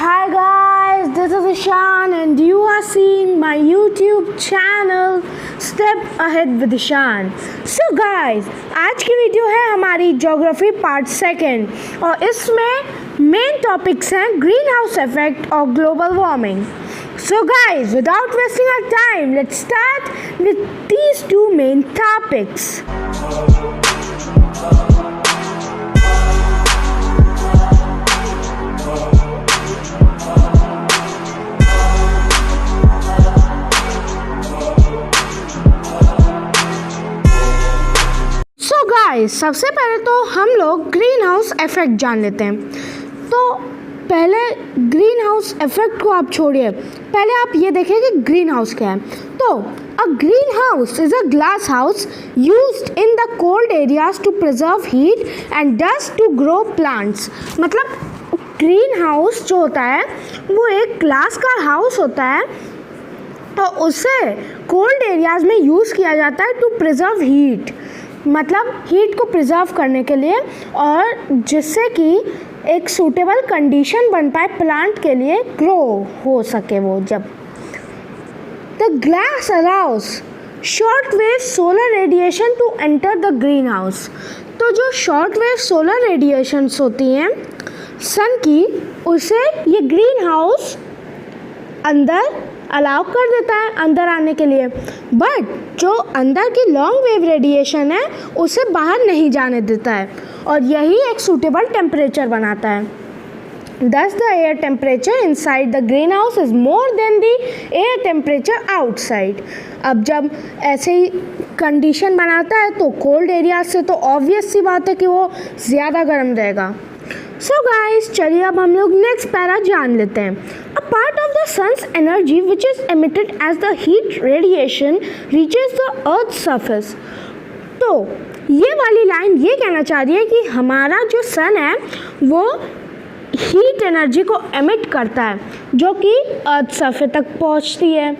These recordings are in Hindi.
Hi guys, this is Ishan and you are seeing my YouTube channel Step Ahead with Ishan. So guys, आज की वीडियो है हमारी ज्योग्राफी पार्ट सेकेंड और इसमें मेन टॉपिक्स हैं ग्रीन हाउस इफेक्ट और global warming. So guys, without wasting our time, let's start with these two main topics. सबसे पहले तो हम लोग ग्रीन हाउस इफेक्ट जान लेते हैं. तो पहले ग्रीन हाउस इफेक्ट को आप छोड़िए, पहले आप ये देखें कि ग्रीन हाउस क्या है. तो a green house is a glass house used in the cold areas to preserve heat and dust to grow plants. मतलब ग्रीन हाउस जो होता है वो एक ग्लास का हाउस होता है तो उसे कोल्ड एरियाज में यूज़ किया जाता है टू प्रिजर्व हीट, मतलब हीट को प्रिजर्व करने के लिए और जिससे कि एक सूटेबल कंडीशन बन पाए प्लांट के लिए ग्रो हो सके. वो जब the glass allows short wave solar radiation to enter the green house. तो जो शॉर्ट वेव सोलर रेडिएशंस होती हैं सन की, उसे ये ग्रीन हाउस अंदर अलाउ कर देता है अंदर आने के लिए, बट जो अंदर की लॉन्ग वेव रेडिएशन है उसे बाहर नहीं जाने देता है और यही एक सूटेबल टेम्परेचर बनाता है. Thus the air temperature inside the greenhouse is more than the air temperature outside. अब जब ऐसे ही कंडीशन बनाता है तो कोल्ड एरिया से तो ऑब्वियस सी बात है कि वो ज़्यादा गर्म रहेगा. सो गाइस, चलिए अब हम लोग नेक्स्ट पैरा जान लेते हैं. A part of the sun's energy which is emitted as the heat radiation reaches the earth surface. तो ये वाली लाइन ये कहना चाह रही है कि हमारा जो सन है वो हीट एनर्जी को एमिट करता है जो कि अर्थ सरफेस तक पहुंचती है.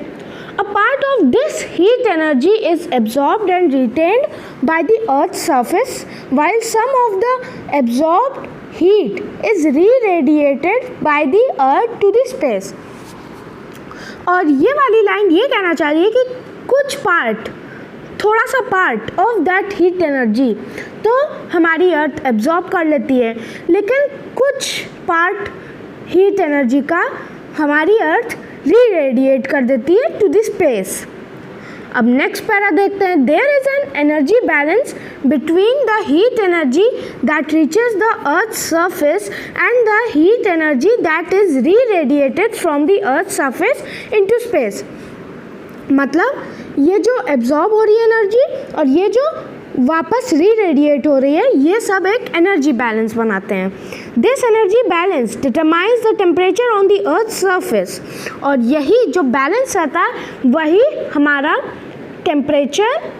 A part of this heat energy is absorbed and retained by the Earth's surface, while some of the absorbed heat is re-radiated by the Earth to the space. और ये वाली लाइन ये कहना चाह रही है कि कुछ पार्ट, थोड़ा सा part of that heat energy तो हमारी अर्थ एब्जॉर्ब कर लेती है, लेकिन कुछ पार्ट हीट एनर्जी का हमारी अर्थ री-रेडिएट कर देती है टू द स्पेस. अब नेक्स्ट पैरा देखते हैं. There is an energy balance between the heat energy that reaches the earth surface and the heat energy that is reradiated from the earth surface into space. मतलब ये जो एब्जॉर्ब हो रही है एनर्जी और ये जो वापस री-रेडिएट हो रही है, ये सब एक एनर्जी बैलेंस बनाते हैं. This energy balance determines the temperature on the earth surface. और यही जो बैलेंस रहता है वही हमारा टेम्परेचर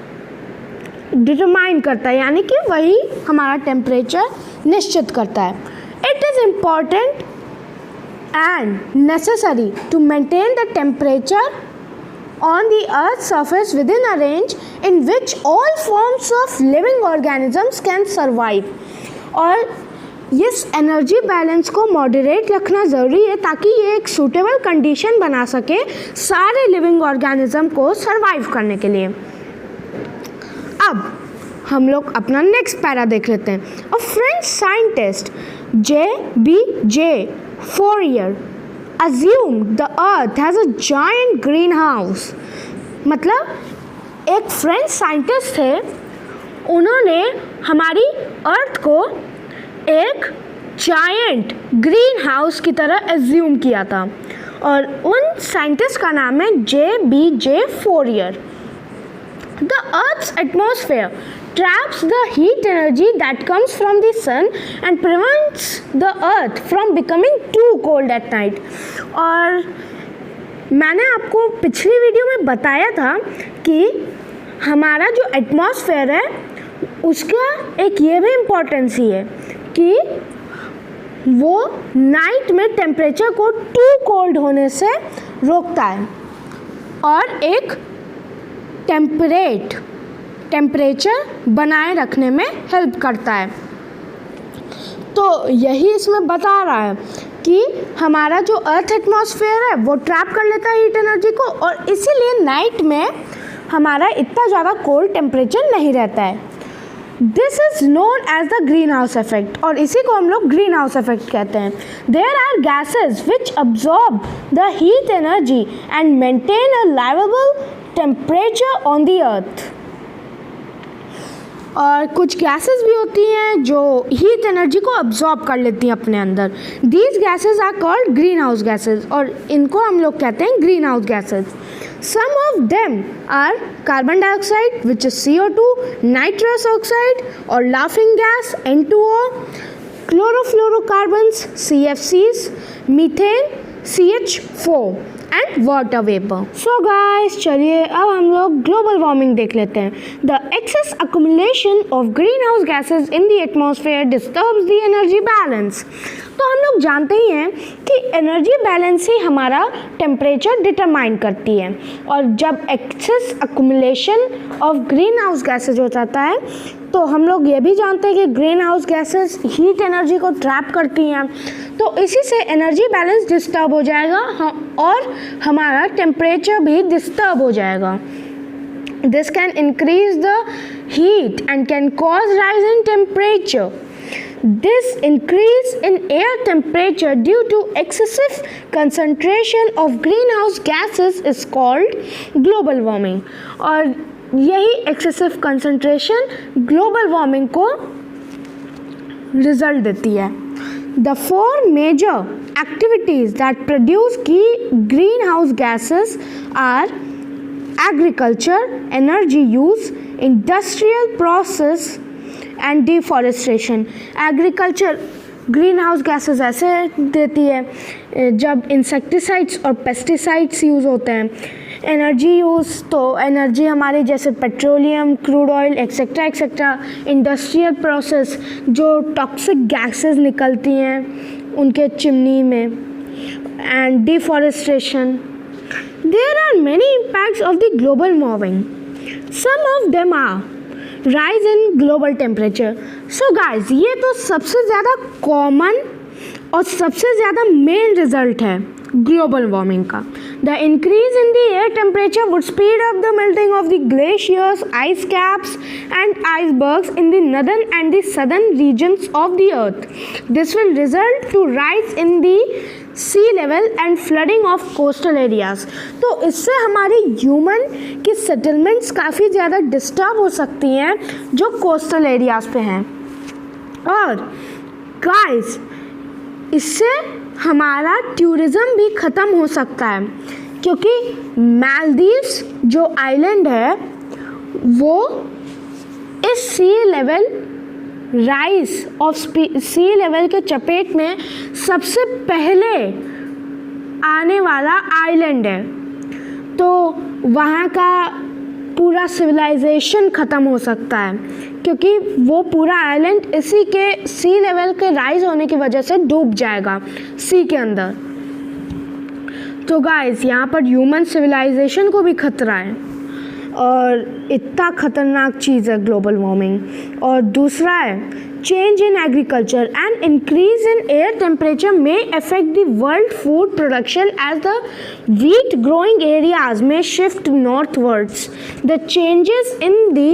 डिटरमाइन करता है, यानी कि वही हमारा टेम्परेचर निश्चित करता है. It is important and necessary to maintain the temperature on the earth's surface within a range in which all forms of living organisms can survive. और इस एनर्जी बैलेंस को मॉडरेट रखना ज़रूरी है ताकि ये एक सूटेबल कंडीशन बना सके सारे लिविंग ऑर्गेनिज्म को सरवाइव करने के लिए. अब हम लोग अपना नेक्स्ट पैरा देख लेते हैं. A French scientist J.B.J. Fourier assumed the earth has a giant greenhouse. मतलब एक फ्रेंच साइंटिस्ट थे, उन्होंने हमारी अर्थ को एक जायंट ग्रीन हाउस की तरह एज्यूम किया था और उन साइंटिस्ट का नाम है J.B.J. Fourier. The Earth's atmosphere traps the heat energy that comes from the sun and prevents the earth from becoming too cold at night. और मैंने आपको पिछली वीडियो में बताया था कि हमारा जो एटमॉस्फेयर है उसका एक ये भी इम्पोर्टेंस ही है कि वो नाइट में टेम्परेचर को टू कोल्ड होने से रोकता है और एक टेम्परेचर बनाए रखने में हेल्प करता है. तो यही इसमें बता रहा है कि हमारा जो अर्थ एटमॉस्फेयर है वो ट्रैप कर लेता है हीट एनर्जी को, और इसीलिए नाइट में हमारा इतना ज़्यादा कोल्ड टेम्परेचर नहीं रहता है। This is known as the green house effect, और इसी को हम लोग ग्रीन हाउस इफेक्ट कहते हैं। There are gases which absorb the heat energy and maintain a livable temperature on the earth. और कुछ गैसेस भी होती हैं जो हीट एनर्जी को अब्जॉर्ब कर लेती हैं अपने अंदर। These gases are called green house gases, और इनको हम लोग कहते हैं green house gases. Some of them are carbon dioxide, which is CO2, nitrous oxide or laughing gas N2O, chlorofluorocarbons CFCs, methane CH4 and water vapor. So guys, चलिए अब हम लोग global warming देख लेते हैं. The excess accumulation of greenhouse gases in the atmosphere disturbs the energy balance. तो हम लोग जानते ही हैं कि एनर्जी बैलेंस ही हमारा टेम्परेचर डिटरमाइन करती है, और जब excess accumulation of green house gases हो जाता है तो हम लोग ये भी जानते हैं कि green house gases heat energy को ट्रैप करती हैं, तो इसी से एनर्जी बैलेंस डिस्टर्ब हो जाएगा और हमारा टेम्परेचर भी डिस्टर्ब हो जाएगा. This can increase the heat and can cause rise in temperature. This increase in air temperature due to excessive concentration of greenhouse gases is called global warming. और यही excessive concentration global warming को result देती है. The four major activities that produce key greenhouse gases are agriculture, energy use, industrial process and deforestation. Agriculture green house gases ऐसे देती है जब इंसेक्टिसाइड्स और पेस्टिसाइड्स यूज़ होते हैं. एनर्जी यूज़, तो एनर्जी हमारी जैसे petroleum, crude oil etcetera etcetera. Industrial process, जो टॉक्सिक गैसेज निकलती हैं उनके चिमनी में. And deforestation. There are many impacts of the global warming. Some of them are rise in global temperature. So guys, ये तो सबसे ज़्यादा कॉमन और सबसे ज़्यादा मेन रिजल्ट है ग्लोबल वार्मिंग का. The increase in the air temperature would speed up the melting of the glaciers, ice caps and icebergs in the northern and the southern regions of the earth. This will result to rise in the sea level and flooding of coastal areas. तो इससे हमारी ह्यूमन की सेटलमेंट्स काफ़ी ज़्यादा डिस्टर्ब हो सकती हैं जो कोस्टल एरियाज पे हैं. और गाइस, इससे हमारा टूरिज़्म भी ख़त्म हो सकता है, क्योंकि मालदीव्स जो आइलैंड है वो इस sea level rise of sea level के चपेट में सबसे पहले आने वाला आइलैंड है. तो वहाँ का पूरा सिविलाइजेशन ख़त्म हो सकता है, क्योंकि वो पूरा आइलैंड इसी के सी लेवल के राइज होने की वजह से डूब जाएगा सी के अंदर. तो गाइस, यहाँ पर ह्यूमन सिविलाइजेशन को भी खतरा है, और इतना ख़तरनाक चीज़ है ग्लोबल वार्मिंग. और दूसरा है change in agriculture. And increase in air temperature may affect the world food production as the wheat growing areas may shift northwards. The changes in the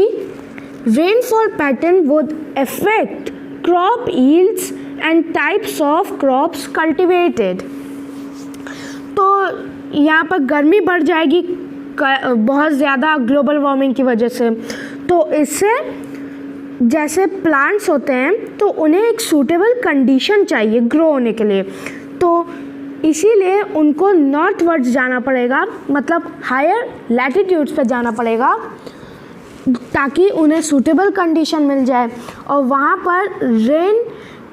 rainfall pattern would affect crop yields and types of crops cultivated. तो यहाँ पर गर्मी बढ़ जाएगी बहुत ज़्यादा ग्लोबल वार्मिंग की वजह से. तो इससे जैसे प्लांट्स होते हैं तो उन्हें एक सूटेबल कंडीशन चाहिए ग्रो होने के लिए, तो इसीलिए उनको नॉर्थ वर्ड्स जाना पड़ेगा, मतलब हायर लैटिट्यूड्स पे जाना पड़ेगा, ताकि उन्हें सूटेबल कंडीशन मिल जाए. और वहाँ पर रेन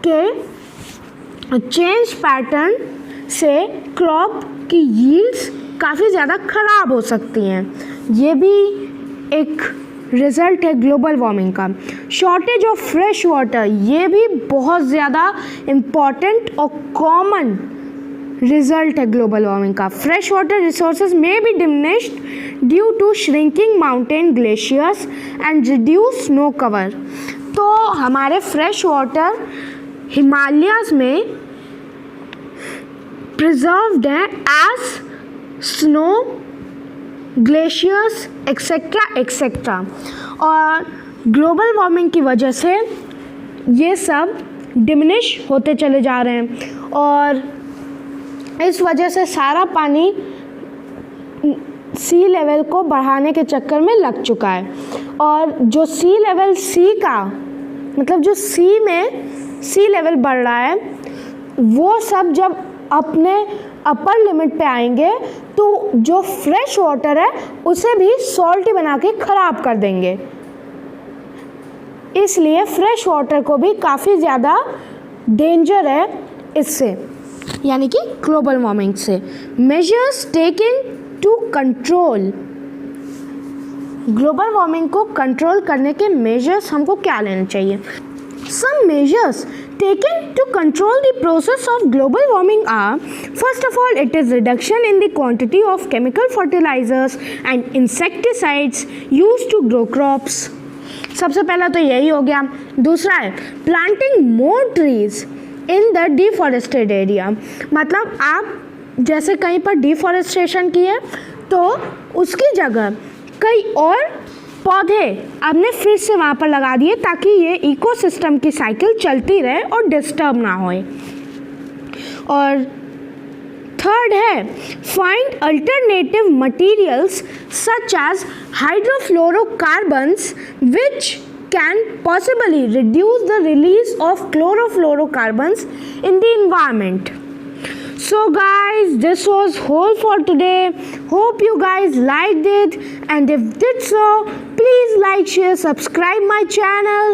के चेंज पैटर्न से क्रॉप की यील्ड्स काफ़ी ज़्यादा ख़राब हो सकती हैं. ये भी एक रिज़ल्ट है ग्लोबल वार्मिंग का. शॉर्टेज ऑफ फ्रेश वाटर, ये भी बहुत ज़्यादा इम्पॉर्टेंट और कॉमन रिजल्ट है ग्लोबल वार्मिंग का. Fresh water resources may be diminished due to shrinking mountain glaciers and reduce snow cover. तो हमारे फ्रेश वाटर हिमालयाज में प्रिजर्व्ड हैं as snow, glaciers etcetera etcetera. और ग्लोबल वार्मिंग की वजह से ये सब डिमिनिश होते चले जा रहे हैं और इस वजह से सारा पानी सी लेवल को बढ़ाने के चक्कर में लग चुका है। और जो सी लेवल मतलब जो सी लेवल बढ़ रहा है वो सब जब अपने अपर लिमिट पे आएंगे तो जो फ्रेश वाटर है उसे भी सॉल्टी बना के ख़राब कर देंगे। इसलिए फ्रेश वाटर को भी काफ़ी ज़्यादा डेंजर है इससे, यानी कि ग्लोबल वार्मिंग से। Measures taken to control, global warming को कंट्रोल करने के मेजर्स हमको क्या लेने चाहिए? Some measures taken to control the process of global warming are, first of all, it is reduction in the quantity of chemical fertilizers and insecticides used to grow crops. सबसे पहला तो यही हो गया। दूसरा है planting more trees in the deforested area, मतलब आप जैसे कहीं पर डिफॉरेस्टेशन किए तो उसकी जगह कई और पौधे आपने फिर से वहाँ पर लगा दिए ताकि ये इकोसिस्टम की साइकिल चलती रहे और डिस्टर्ब ना होए। और थर्ड है find alternative materials such as hydrofluorocarbons which can possibly reduce the release of chlorofluorocarbons in the environment. So guys, this was whole for today. Hope you guys liked it, and if did so, please like, share, subscribe my channel.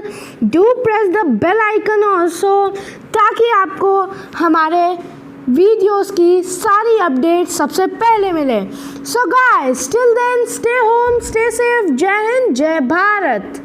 Do press the bell icon also ताकि आपको हमारे वीडियोस की सारी अपडेट्स सबसे पहले मिले. So guys, till then, stay home, stay safe. जय हिंद, जय भारत.